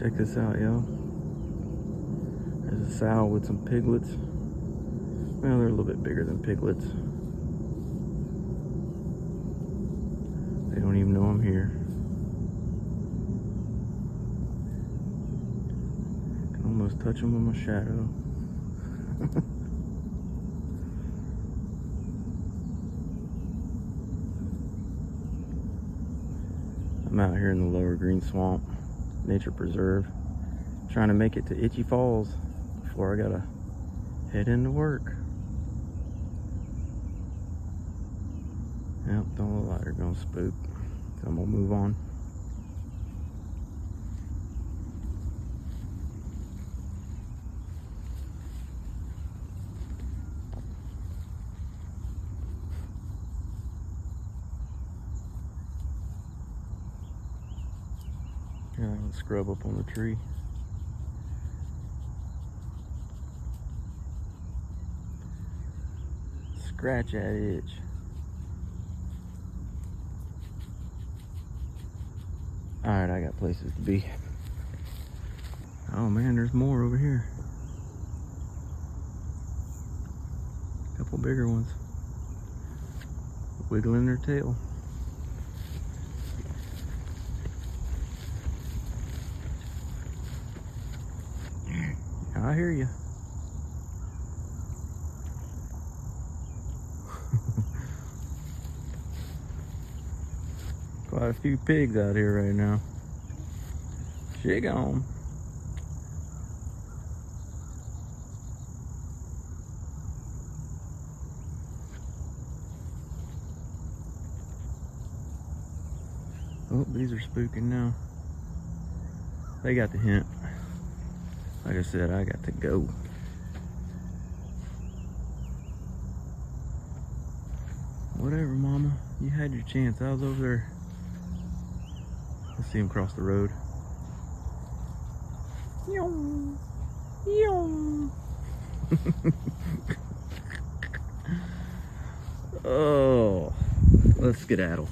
Check this out, y'all. There's a sow with some piglets. Well, they're a little bit bigger than piglets. They don't even know I'm here. Can almost touch them with my shadow. I'm out here in the Lower Green Swamp Nature Preserve, trying to make it to Itchy Falls before I gotta head into work. Yep, don't look like they're gonna spook, so I'm gonna move on. Yeah, let's scrub up on the tree. Scratch that itch. Alright, I got places to be. Oh man, there's more over here. A couple bigger ones. Wiggling their tail. I hear you. Quite a few pigs out here right now. Shig on. Oh, these are spooking now. They got the hint. Like I said, I got to go. Whatever, mama. You had your chance. I was over there. Let's see him cross the road. Yum. Yum. Oh, let's skedaddle.